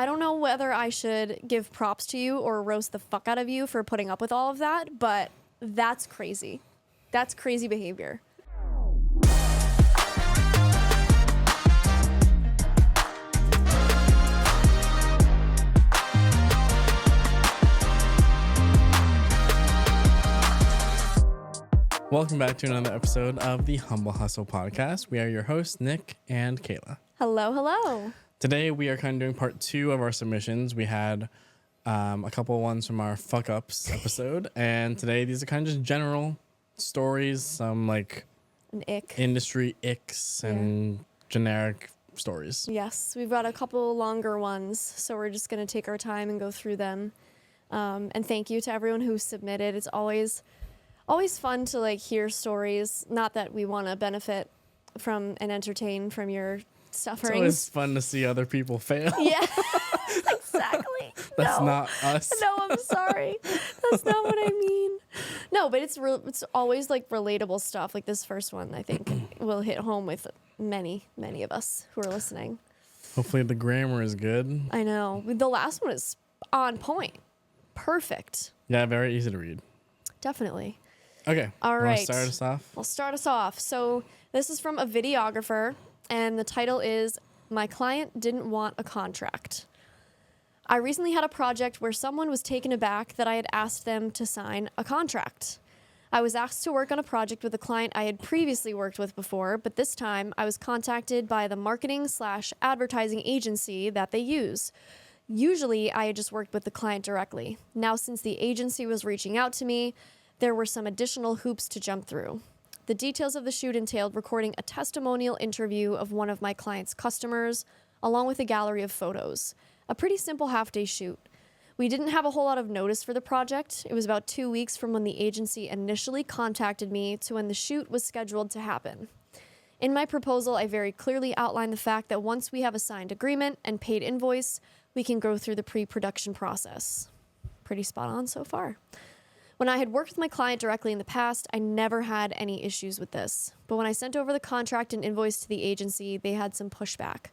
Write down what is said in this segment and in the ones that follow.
I don't know whether I should give props to you or roast the fuck out of you for putting up with all of that, but that's crazy. That's crazy behavior. Welcome back to another episode of the Humble Hustle podcast. We are your hosts, Nick and Kayla. Hello, hello. Today, we are kind of doing part 2 of our submissions. We had a couple ones from our fuck ups episode, and today these are kind of just general stories, some like an ick, industry icks, and generic stories. Yes, we've got a couple longer ones, so we're just going to take our time and go through them. And thank you to everyone who submitted. It's always fun to like hear stories. Not that we want to benefit from and entertain from your sufferings. It's always fun to see other people fail. Yeah, exactly. That's not us. No, I'm sorry. That's not what I mean. No, but it's always like relatable stuff. Like this first one, I think will hit home with many of us who are listening. Hopefully the grammar is good. I know. The last one is on point. Perfect. Yeah, very easy to read. Definitely. Okay. All right. Start us off? I'll start us off. So this is from a videographer, and the title is My Client Didn't Want a Contract. I recently had a project where someone was taken aback that I had asked them to sign a contract. I was asked to work on a project with a client I had previously worked with before, but this time I was contacted by the marketing/advertising agency that they use. Usually I had just worked with the client directly. Now, since the agency was reaching out to me, there were some additional hoops to jump through. The details of the shoot entailed recording a testimonial interview of one of my client's customers, along with a gallery of photos. A pretty simple half-day shoot. We didn't have a whole lot of notice for the project. It was about 2 weeks from when the agency initially contacted me to when the shoot was scheduled to happen. In my proposal, I very clearly outlined the fact that once we have a signed agreement and paid invoice, we can go through the pre-production process. Pretty spot on so far. When I had worked with my client directly in the past, I never had any issues with this. But when I sent over the contract and invoice to the agency, they had some pushback.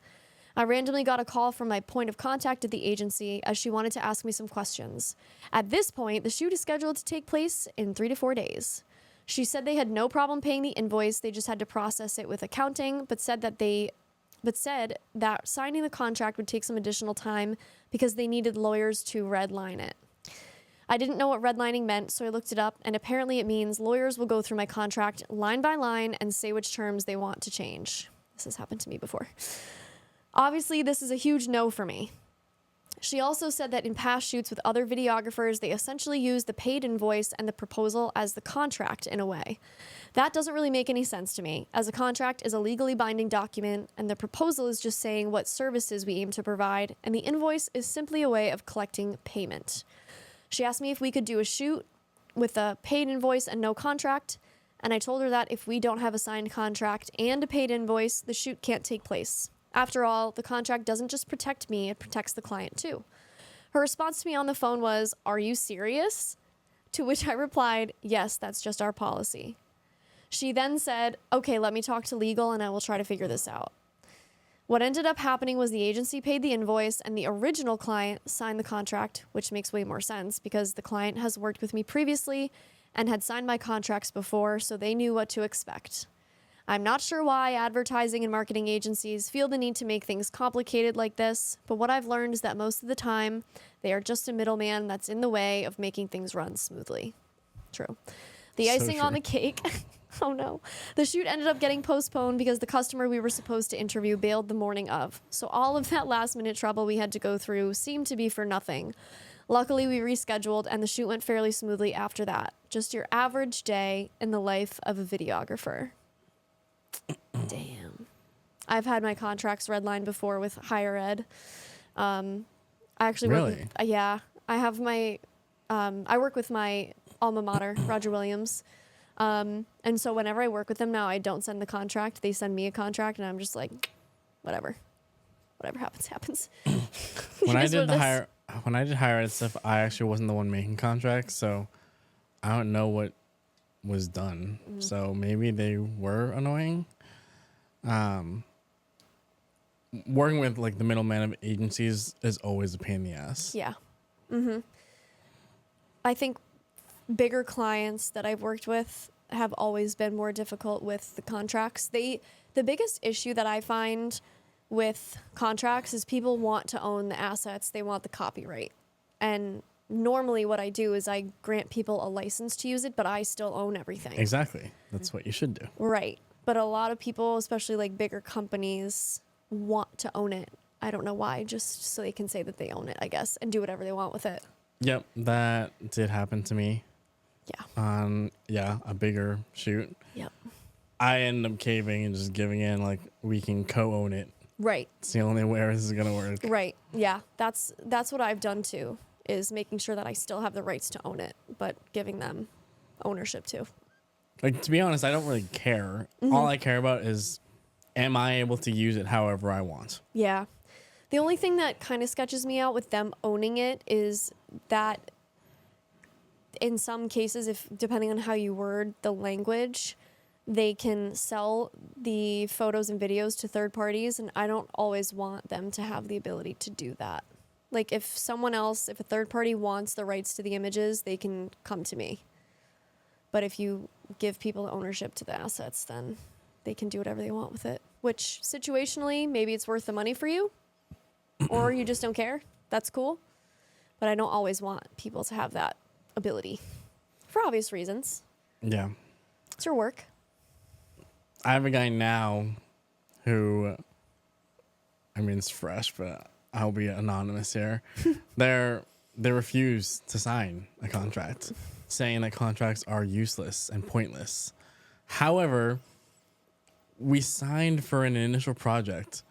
I randomly got a call from my point of contact at the agency as she wanted to ask me some questions. At this point, the shoot is scheduled to take place in 3 to 4 days. She said they had no problem paying the invoice, they just had to process it with accounting, but said that signing the contract would take some additional time because they needed lawyers to redline it. I didn't know what redlining meant, so I looked it up, and apparently it means lawyers will go through my contract line by line and say which terms they want to change. This has happened to me before. Obviously, this is a huge no for me. She also said that in past shoots with other videographers, they essentially use the paid invoice and the proposal as the contract in a way. That doesn't really make any sense to me, as a contract is a legally binding document, and the proposal is just saying what services we aim to provide, and the invoice is simply a way of collecting payment. She asked me if we could do a shoot with a paid invoice and no contract, and I told her that if we don't have a signed contract and a paid invoice, the shoot can't take place. After all, the contract doesn't just protect me, it protects the client too. Her response to me on the phone was, "Are you serious?" To which I replied, "Yes, that's just our policy." She then said, "Okay, let me talk to legal and I will try to figure this out." What ended up happening was the agency paid the invoice and the original client signed the contract, which makes way more sense because the client has worked with me previously and had signed my contracts before, so they knew what to expect. I'm not sure why advertising and marketing agencies feel the need to make things complicated like this, but what I've learned is that most of the time, they are just a middleman that's in the way of making things run smoothly. True. The icing on the cake... Oh no. The shoot ended up getting postponed because the customer we were supposed to interview bailed the morning of. So all of that last minute trouble we had to go through seemed to be for nothing. Luckily, we rescheduled and the shoot went fairly smoothly after that. Just your average day in the life of a videographer. Damn. I've had my contracts redlined before with higher ed. I actually really? work with, yeah. I have my I work with my alma mater, Roger Williams. And so whenever I work with them now, I don't send the contract. They send me a contract and I'm just like, whatever happens. When I did higher ed stuff, I actually wasn't the one making contracts. So I don't know what was done. So maybe they were annoying. working with like the middleman of agencies is always a pain in the ass. Yeah. I think bigger clients that I've worked with have always been more difficult with the contracts. The biggest issue that I find with contracts is people want to own the assets. They want the copyright. And normally what I do is I grant people a license to use it, but I still own everything. Exactly. That's what you should do. Right. But a lot of people, especially like bigger companies, want to own it. I don't know why, just so they can say that they own it, I guess, and do whatever they want with it. Yep, that did happen to me Yeah. on a bigger shoot. Yep. I ended up caving and just giving in, like, we can co-own it. Right. It's the only way this is gonna work. Right. Yeah. That's what I've done too, is making sure that I still have the rights to own it, but giving them ownership too. Like, to be honest, I don't really care. All I care about is, am I able to use it however I want? Yeah. The only thing that kind of sketches me out with them owning it is that in some cases, if depending on how you word the language, they can sell the photos and videos to third parties, and I don't always want them to have the ability to do that. Like if a third party wants the rights to the images, they can come to me. But if you give people ownership to the assets, then they can do whatever they want with it, which situationally, maybe it's worth the money for you or you just don't care. That's cool. But I don't always want people to have that ability for obvious reasons. Yeah. It's your work. I have a guy now who, I mean, it's fresh, but I'll be anonymous here. They refuse to sign a contract, saying that contracts are useless and pointless. However, we signed for an initial project,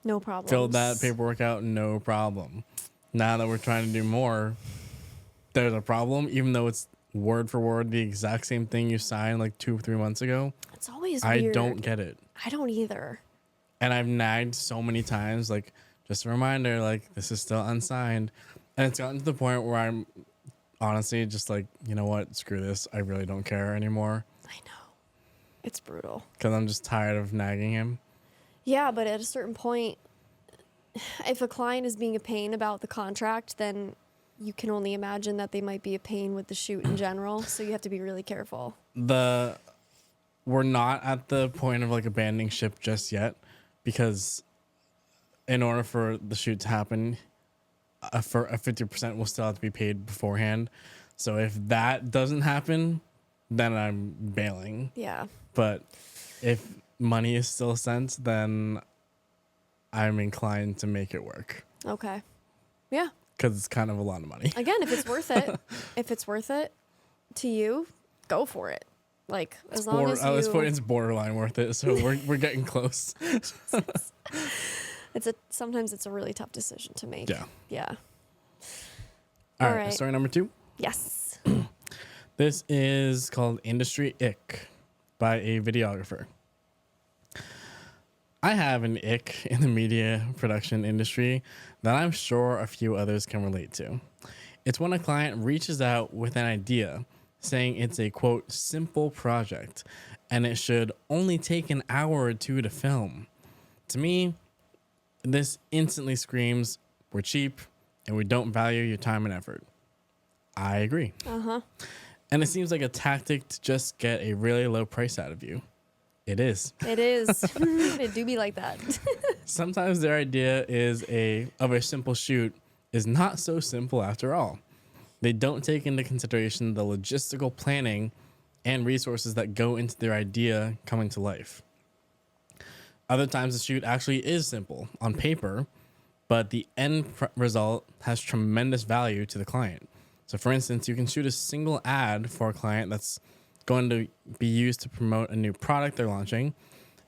No problem. filled that paperwork out, no problem. Now that we're trying to do more, there's a problem, even though it's word for word the exact same thing you signed like 2 or 3 months ago. It's always I weird. don't get it. I don't either. And I've nagged so many times, like, just a reminder, like, this is still unsigned. And it's gotten to the point where I'm honestly just like, you know what, screw this. I really don't care anymore. I know. It's brutal. Because I'm just tired of nagging him. Yeah, but at a certain point, if a client is being a pain about the contract, then you can only imagine that they might be a pain with the shoot in general. So you have to be really careful. We're not at the point of like abandoning ship just yet, because in order for the shoot to happen, for a 50% will still have to be paid beforehand. So if that doesn't happen, then I'm bailing. Yeah. But if money is still sent, then I'm inclined to make it work. Okay. Yeah. Because it's kind of a lot of money. Again, if it's worth it to you, go for it. Like as long as you... At this point, it's borderline worth it. So we're getting close. Sometimes it's a really tough decision to make. Yeah. Yeah. All All right. right. Story number 2. Yes. This is called Industry Ick by a videographer. I have an ick in the media production industry that I'm sure a few others can relate to. It's when a client reaches out with an idea saying it's a, quote, simple project and it should only take an hour or 2 to film. To me, this instantly screams, we're cheap and we don't value your time and effort. I agree. Uh-huh. And it seems like a tactic to just get a really low price out of you. It is. It is. It do be like that. Sometimes their idea of a simple shoot is not so simple after all. They don't take into consideration the logistical planning and resources that go into their idea coming to life. Other times the shoot actually is simple on paper, but the end result has tremendous value to the client. So for instance, you can shoot a single ad for a client that's going to be used to promote a new product they're launching,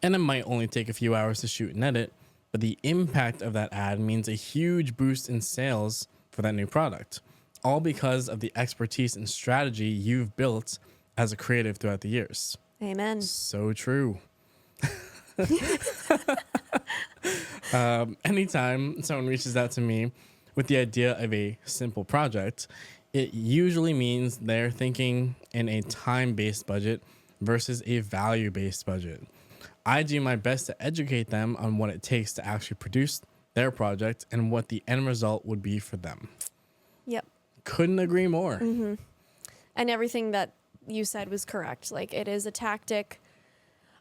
and it might only take a few hours to shoot and edit, but the impact of that ad means a huge boost in sales for that new product, all because of the expertise and strategy you've built as a creative throughout the years. Amen. So true. Anytime someone reaches out to me with the idea of a simple project, it usually means they're thinking in a time-based budget versus a value-based budget. I do my best to educate them on what it takes to actually produce their project and what the end result would be for them. Yep. Couldn't agree more. Mm-hmm. And everything that you said was correct. Like, it is a tactic.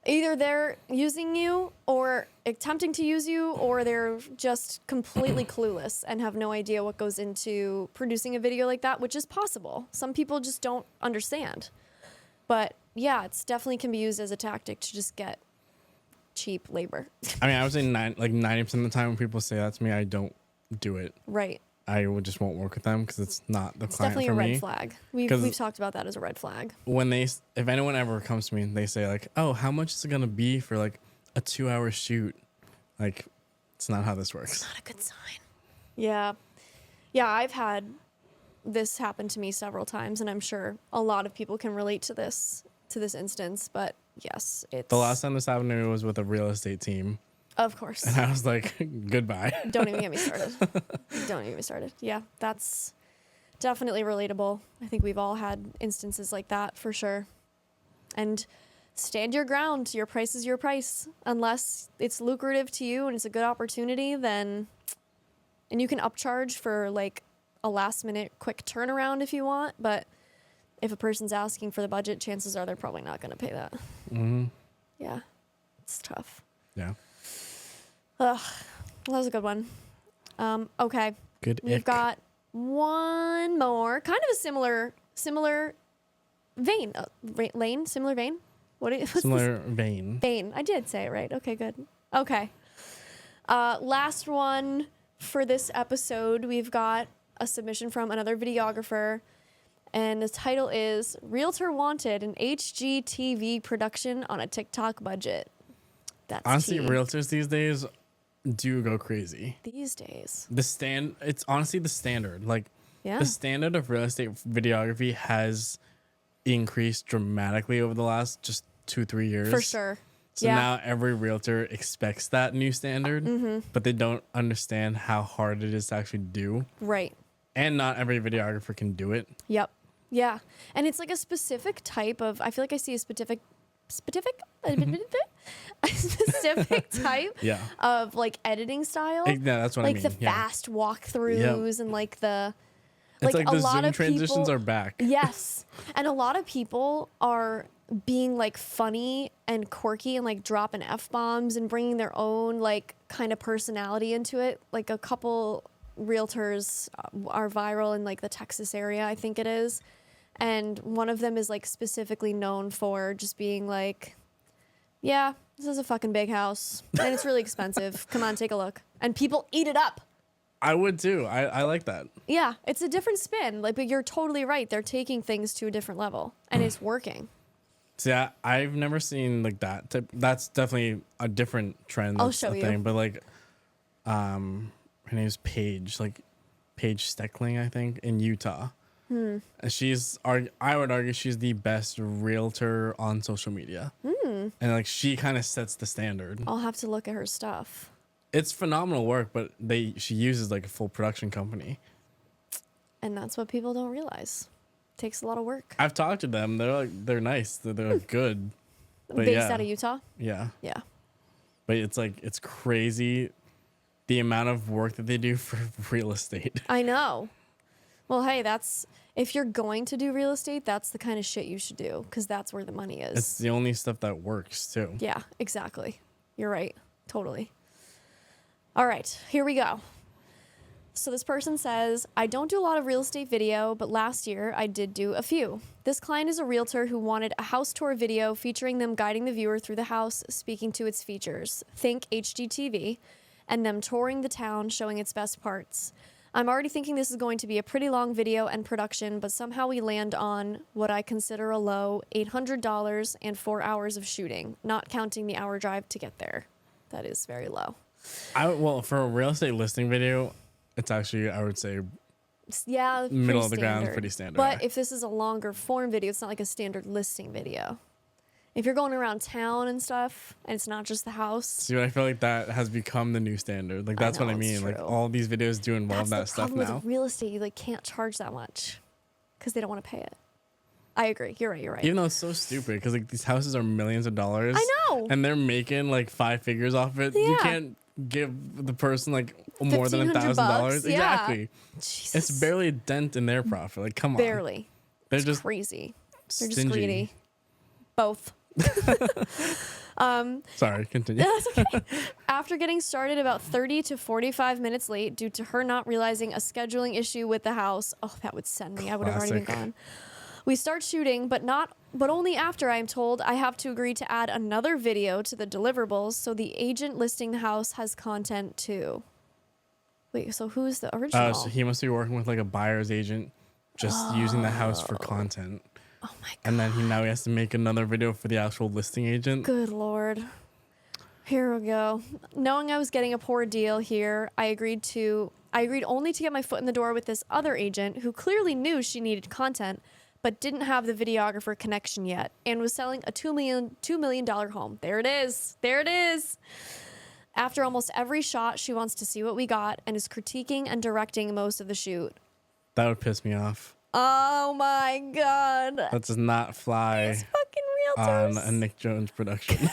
Either they're using you or attempting to use you, or they're just completely clueless and have no idea what goes into producing a video like that, which is possible. Some people just don't understand. But yeah, it's definitely can be used as a tactic to just get cheap labor. I mean, I would say 90% of the time when people say that to me, I don't do it. Right. Just won't work with them because it's not the It's client definitely for a red me. flag. We've talked about that as a red flag. If anyone ever comes to me and they say like, oh, how much is it going to be for like a 2-hour shoot? Like, it's not how this works. Not a good sign. Yeah. Yeah, I've had this happen to me several times, and I'm sure a lot of people can relate to this instance, but yes, it's... The last time this happened to me was with a real estate team. Of course. And I was like, goodbye. Don't even get me started. Don't even get me started. Yeah, that's definitely relatable. I think we've all had instances like that for sure. And stand your ground. Your price is your price. Unless it's lucrative to you and it's a good opportunity, then... And you can upcharge for like a last minute quick turnaround if you want, but if a person's asking for the budget, chances are they're probably not going to pay that. Mm-hmm. Yeah, it's tough. Yeah. Ugh, well, that was a good one. Okay. Good. We've ick. got one more, kind of a similar vein. Similar vein? What's Similar vein. Vein. I did say it right. Okay, good. Okay. Last one for this episode, we've got a submission from another videographer, and the title is Realtor Wanted an HGTV production on a TikTok budget. That's honestly, tea. realtors these days do go crazy. These days. It's honestly the standard. Like, Yeah. the standard of real estate videography has increased dramatically over the last just 2-3 years. For sure. So Yeah. now every realtor expects that new standard, but they don't understand how hard it is to actually do. Right. And not every videographer can do it. Yep. Yeah. And it's like a specific type of, I feel like I see a specific a specific type Yeah. of like editing style. Yeah, that's what like I mean. the Yeah. fast walkthroughs and like the It's like a the lot Zoom of transitions people, are back. Yes. And a lot of people are being like funny and quirky and like dropping F-bombs and bringing their own like kind of personality into it. Like a couple realtors are viral in like the Texas area, I think it is. And one of them is like specifically known for just being like, yeah, this is a fucking big house and it's really expensive. Come on, take a look. And people eat it up. I would too. I like that. Yeah, it's a different spin. Like, but you're totally right. They're taking things to a different level and it's working. See, I've never seen like that. That's definitely a different trend. I'll That's show a you. thing. But like, her name's Paige, like Paige Steckling, I think, in Utah. And I would argue she's the best realtor on social media. And like, she kind of sets the standard. I'll have to look at her stuff. It's phenomenal work, but she uses like a full production company. And that's what people don't realize. Takes a lot of work. I've talked to them. They're nice. They're good. But Based yeah. out of Utah? Yeah. Yeah. But it's crazy the amount of work that they do for real estate. I know. Well, hey, if you're going to do real estate, that's the kind of shit you should do because that's where the money is. It's the only stuff that works too. Yeah, exactly. You're right. Totally. All right, here we go. So this person says, I don't do a lot of real estate video, but last year I did do a few. This client is a realtor who wanted a house tour video featuring them guiding the viewer through the house, speaking to its features. Think HGTV, and them touring the town, showing its best parts. I'm already thinking this is going to be a pretty long video and production, but somehow we land on what I consider a low $800 and 4 hours of shooting, not counting the hour drive to get there. That is very low. Well, for a real estate listing video, it's actually, I would say, Yeah, middle of the pretty ground, standard. pretty standard. But if this is a longer form video, it's not like a standard listing video. If you're going around town and stuff, and it's not just the house. See, I feel like that has become the new standard. Like, that's know, what I it's mean. Like, true. all these videos do involve That's that the stuff problem now. with real estate. You like can't charge that much because they don't want to pay it. I agree. You're right. Even though it's so stupid because like these houses are millions of dollars. I know. And they're making like 5 figures off it. You Yeah. can't give the person like more than $1,000. Yeah. Exactly. Jesus. It's barely a dent in their profit. Like, come on. Barely. They're It's just crazy. They're stingy. just greedy. Both. Sorry, continue. That's okay. After getting started about 30 to 45 minutes late due to her not realizing a scheduling issue with the house. Oh, that would send me. I would have already been Classic. gone. We start shooting, but only after I am told I have to agree to add another video to the deliverables so the agent listing the house has content too. Wait, so who's the original? So he must be working with like a buyer's agent, just using the house for content. Oh my god. And then he has to make another video for the actual listing agent. Good lord. Here we go. Knowing I was getting a poor deal here, I agreed only to get my foot in the door with this other agent who clearly knew she needed content, but didn't have the videographer connection yet and was selling a $2 million home. There it is. There it is. After almost every shot, she wants to see what we got and is critiquing and directing most of the shoot. That would piss me off. Oh my god. That does not fly These fucking realtors. on a Nick Jones production.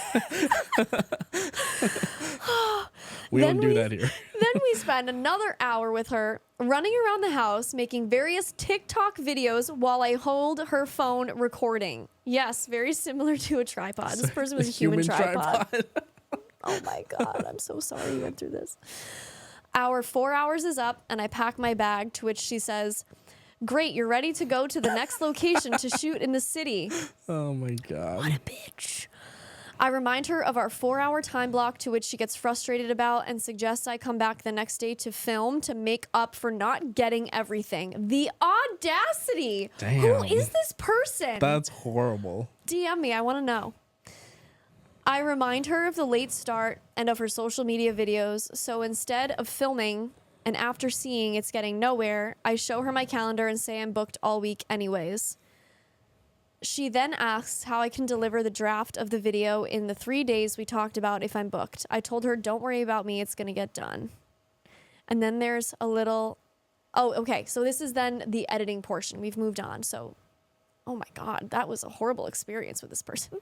We Then don't do that here. Then we spend another hour with her running around the house making various TikTok videos while I hold her phone recording. Yes, very similar to a tripod. This person was a human tripod. Oh my god, I'm so sorry you went through this. Our 4 hours is up and I pack my bag, to which she says, "Great, you're ready to go to the next location to shoot in the city." Oh my god. What a bitch. I remind her of our 4-hour time block, to which she gets frustrated about and suggests I come back the next day to film to make up for not getting everything. The audacity. Damn. Who is this person? That's horrible. DM me. I want to know. I remind her of the late start and of her social media videos. So instead of filming and after seeing it's getting nowhere, I show her my calendar and say I'm booked all week anyways. She then asks how I can deliver the draft of the video in the 3 days we talked about if I'm booked. I told her, don't worry about me, it's going to get done. And then there's a little... Oh, okay. So this is then the editing portion. We've moved on. So, oh my God, that was a horrible experience with this person.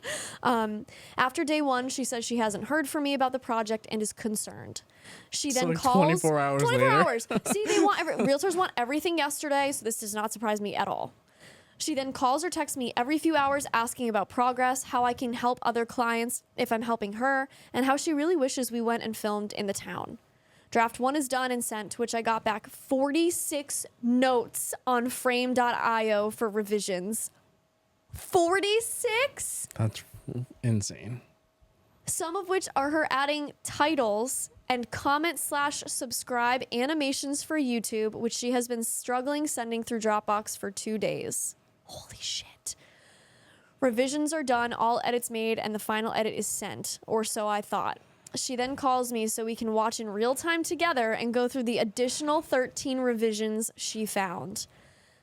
After day 1, she says she hasn't heard from me about the project and is concerned. She then like calls... 24 hours 24 later. hours. See, realtors want everything yesterday, so this does not surprise me at all. She then calls or texts me every few hours asking about progress, how I can help other clients if I'm helping her, and how she really wishes we went and filmed in the town. Draft 1 is done and sent, to which I got back 46 notes on frame.io for revisions. 46? That's insane. Some of which are her adding titles and comment/subscribe animations for YouTube, which she has been struggling sending through Dropbox for 2 days. Holy shit. Revisions are done, all edits made, and the final edit is sent, or so I thought. She then calls me so we can watch in real time together and go through the additional 13 revisions she found.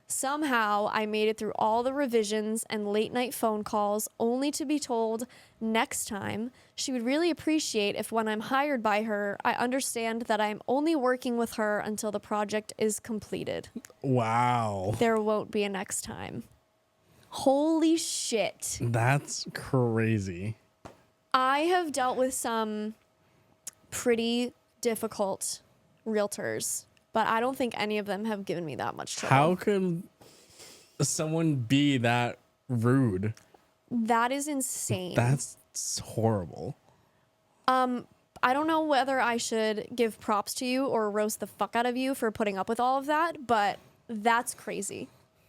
Somehow, I made it through all the revisions and late night phone calls, only to be told next time she would really appreciate if when I'm hired by her, I understand that I'm only working with her until the project is completed. Wow. There won't be a next time. Holy shit. That's crazy. I have dealt with some pretty difficult realtors, but I don't think any of them have given me that much trouble. How could someone be that rude? That is insane. That's horrible. I don't know whether I should give props to you or roast the fuck out of you for putting up with all of that, but that's crazy.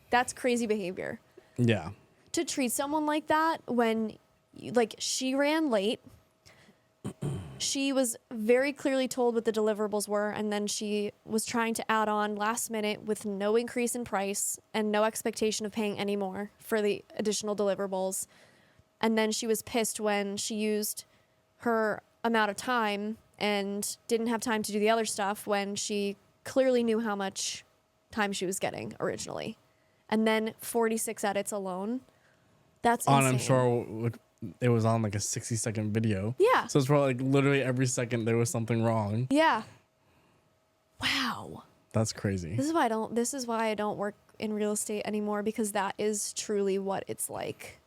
That's crazy behavior. Yeah. To treat someone like that when, like, she ran late. She was very clearly told what the deliverables were, and then she was trying to add on last minute with no increase in price and no expectation of paying any more for the additional deliverables. And then she was pissed when she used her amount of time and didn't have time to do the other stuff when she clearly knew how much time she was getting originally. And then 46 edits alone. That's insane. I'm sure it was on like a 60-second video. Yeah. So it's probably like literally every second there was something wrong. Yeah. Wow. That's crazy. This is why I don't work in real estate anymore, because that is truly what it's like.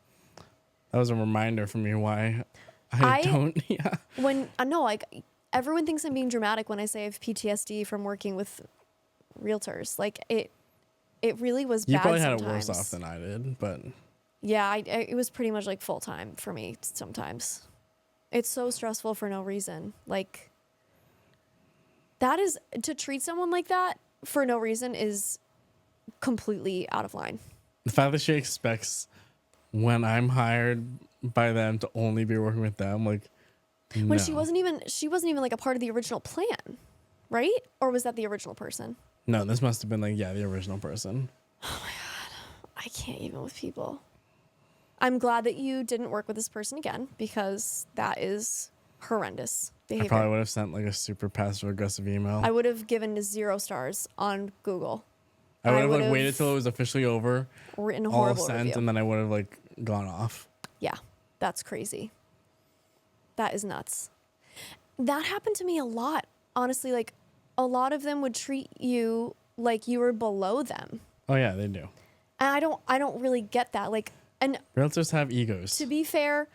That was a reminder for me why I don't. Yeah. No, like everyone thinks I'm being dramatic when I say I have PTSD from working with realtors. Like it really was bad. You probably sometimes. had it worse off than I did, but yeah, it was pretty much like full time for me sometimes. It's so stressful for no reason. Like that is, to treat someone like that for no reason is completely out of line. the fact that she expects when I'm hired by them to only be working with them, like When no. she wasn't even like a part of the original plan, right? Or was that the original person? No, this must have been like, the original person. I can't even with people. I'm glad that you didn't work with this person again, because that is horrendous behavior. I probably would have sent like a super passive aggressive email. I would have given 0 stars on Google. I would have like would've waited till it was officially over, Written a all horrible sent, review. and then I would have like gone off. Yeah, that's crazy. That is nuts. That happened to me a lot. Honestly, like a lot of them would treat you like you were below them. Oh yeah, they do. And I don't really get that. Like, and Realtors have egos. to be fair,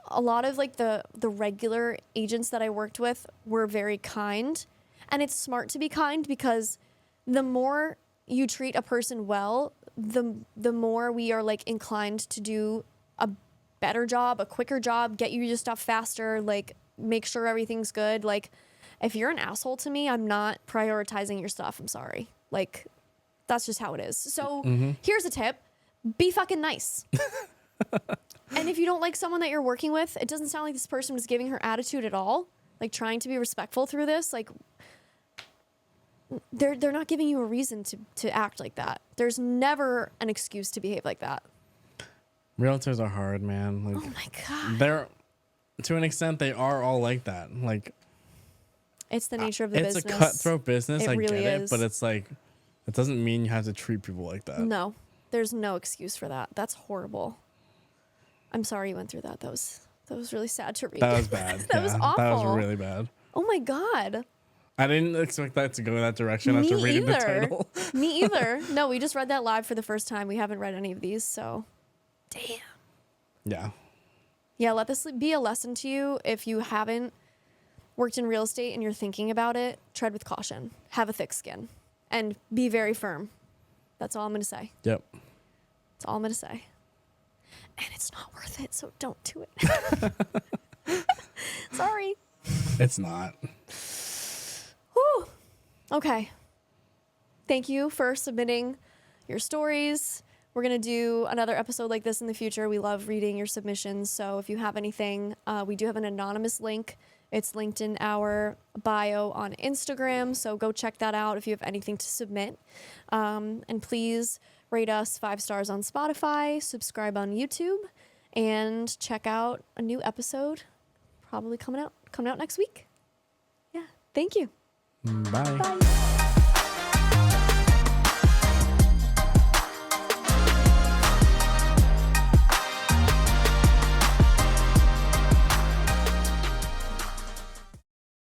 a lot of like the regular agents that I worked with were very kind. And it's smart to be kind, because the more you treat a person well, the more we are like inclined to do a better job, a quicker job, get you your stuff faster, like make sure everything's good. Like if you're an asshole to me, I'm not prioritizing your stuff. I'm sorry. Like that's just how it is. So here's a tip. Be fucking nice. And if you don't like someone that you're working with, it doesn't sound like this person was giving her attitude at all, like trying to be respectful through this. Like they're not giving you a reason to act like that. There's never an excuse to behave like that. Realtors are hard, man. Like, Oh my God. they're, to an extent, they are all like that. Like, It's the nature of the it's business. a cutthroat business. It I really get is. it, but it's like, it doesn't mean you have to treat people like that. No, there's no excuse for that. That's horrible. I'm sorry you went through that. That was really sad to read. That was bad. That was That awful. was really bad. Oh my God. I didn't expect that to go that direction Me after reading the either. title. Me either. No, we just read that live for the first time. We haven't read any of these, so damn. Yeah. Yeah, let this be a lesson to you. If you haven't worked in real estate and you're thinking about it, tread with caution. Have a thick skin. And be very firm. That's all I'm going to say. Yep. That's all I'm going to say. And it's not worth it, so don't do it. Sorry. It's not. Whew. Okay. Thank you for submitting your stories. We're going to do another episode like this in the future. We love reading your submissions. So if you have anything, we do have an anonymous link. It's linked in our bio on Instagram. So go check that out if you have anything to submit. And please rate us 5 stars on Spotify, subscribe on YouTube, and check out a new episode probably coming out next week. Yeah. Thank you. Bye. Bye.